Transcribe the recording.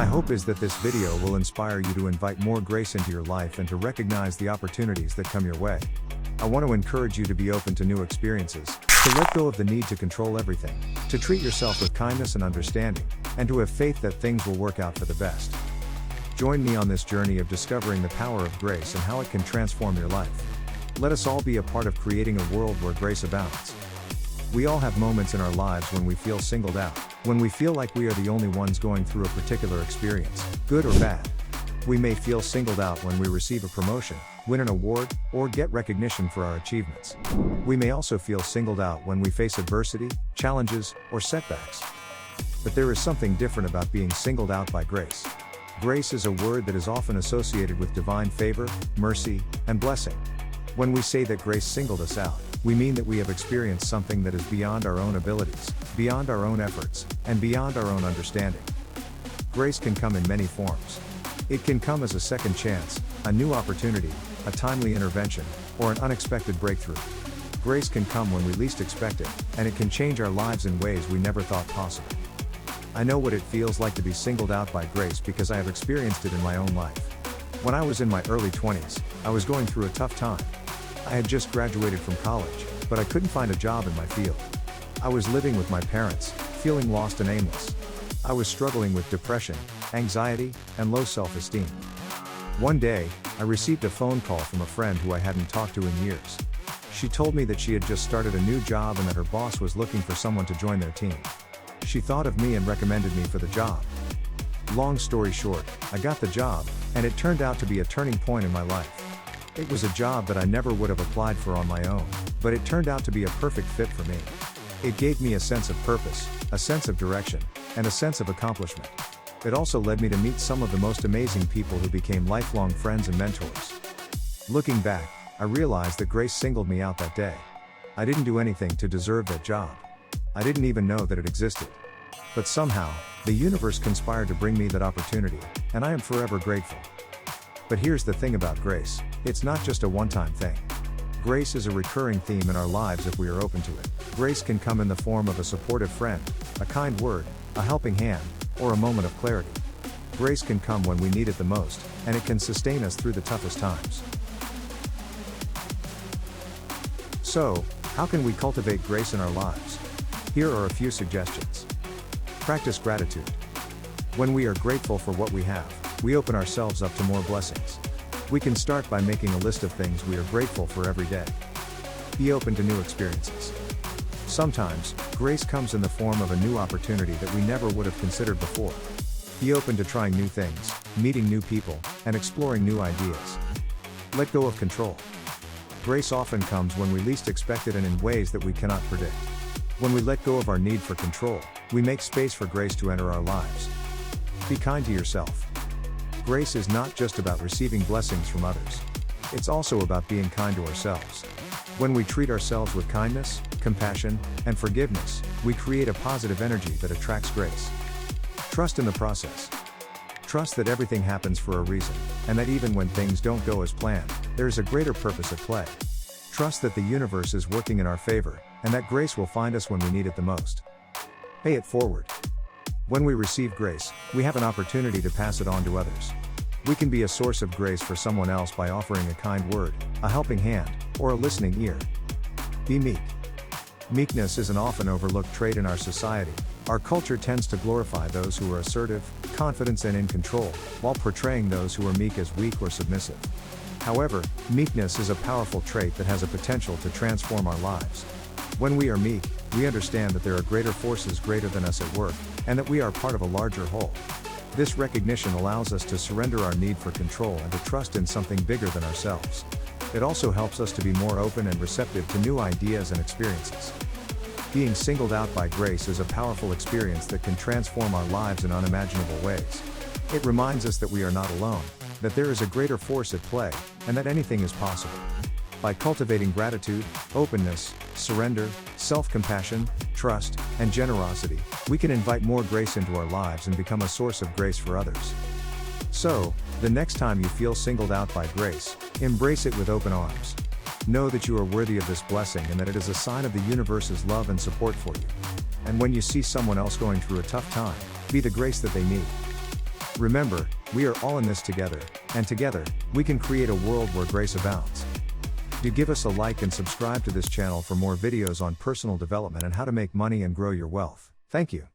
My hope is that this video will inspire you to invite more grace into your life and to recognize the opportunities that come your way. I want to encourage you to be open to new experiences, to let go of the need to control everything, to treat yourself with kindness and understanding, and to have faith that things will work out for the best. Join me on this journey of discovering the power of grace and how it can transform your life. Let us all be a part of creating a world where grace abounds. We all have moments in our lives when we feel singled out, when we feel like we are the only ones going through a particular experience, good or bad. We may feel singled out when we receive a promotion, win an award, or get recognition for our achievements. We may also feel singled out when we face adversity, challenges, or setbacks. But there is something different about being singled out by grace. Grace is a word that is often associated with divine favor, mercy, and blessing. When we say that grace singled us out, we mean that we have experienced something that is beyond our own abilities, beyond our own efforts, and beyond our own understanding. Grace can come in many forms. It can come as a second chance, a new opportunity, a timely intervention, or an unexpected breakthrough. Grace can come when we least expect it, and it can change our lives in ways we never thought possible. I know what it feels like to be singled out by grace because I have experienced it in my own life. When I was in my early 20s, I was going through a tough time. I had just graduated from college, but I couldn't find a job in my field. I was living with my parents, feeling lost and aimless. I was struggling with depression, anxiety, and low self-esteem. One day, I received a phone call from a friend who I hadn't talked to in years. She told me that she had just started a new job and that her boss was looking for someone to join their team. She thought of me and recommended me for the job. Long story short, I got the job, and it turned out to be a turning point in my life. It was a job that I never would have applied for on my own, but it turned out to be a perfect fit for me. It gave me a sense of purpose, a sense of direction, and a sense of accomplishment. It also led me to meet some of the most amazing people who became lifelong friends and mentors. Looking back, I realized that grace singled me out that day. I didn't do anything to deserve that job. I didn't even know that it existed. But somehow, the universe conspired to bring me that opportunity, and I am forever grateful. But here's the thing about grace, it's not just a one-time thing. Grace is a recurring theme in our lives if we are open to it. Grace can come in the form of a supportive friend, a kind word, a helping hand, or a moment of clarity. Grace can come when we need it the most, and it can sustain us through the toughest times. So, how can we cultivate grace in our lives? Here are a few suggestions. Practice gratitude. When we are grateful for what we have, we open ourselves up to more blessings. We can start by making a list of things we are grateful for every day. Be open to new experiences. Sometimes, grace comes in the form of a new opportunity that we never would have considered before. Be open to trying new things, meeting new people, and exploring new ideas. Let go of control. Grace often comes when we least expect it and in ways that we cannot predict. When we let go of our need for control, we make space for grace to enter our lives. Be kind to yourself. Grace is not just about receiving blessings from others. It's also about being kind to ourselves. When we treat ourselves with kindness, compassion, and forgiveness, we create a positive energy that attracts grace. Trust in the process. Trust that everything happens for a reason, and that even when things don't go as planned, there is a greater purpose at play. Trust that the universe is working in our favor, and that grace will find us when we need it the most. Pay it forward. When we receive grace, we have an opportunity to pass it on to others. We can be a source of grace for someone else by offering a kind word, a helping hand, or a listening ear. Be meek. Meekness is an often overlooked trait in our society. Our culture tends to glorify those who are assertive, confident, and in control, while portraying those who are meek as weak or submissive. However, meekness is a powerful trait that has a potential to transform our lives. When we are meek, we understand that there are greater forces greater than us at work, and that we are part of a larger whole. This recognition allows us to surrender our need for control and to trust in something bigger than ourselves. It also helps us to be more open and receptive to new ideas and experiences. Being singled out by grace is a powerful experience that can transform our lives in unimaginable ways. It reminds us that we are not alone, that there is a greater force at play, and that anything is possible. By cultivating gratitude, openness, surrender, self-compassion, trust, and generosity, we can invite more grace into our lives and become a source of grace for others. So, the next time you feel singled out by grace, embrace it with open arms. Know that you are worthy of this blessing and that it is a sign of the universe's love and support for you. And when you see someone else going through a tough time, be the grace that they need. Remember, we are all in this together, and together, we can create a world where grace abounds. Do give us a like and subscribe to this channel for more videos on personal development and how to make money and grow your wealth. Thank you.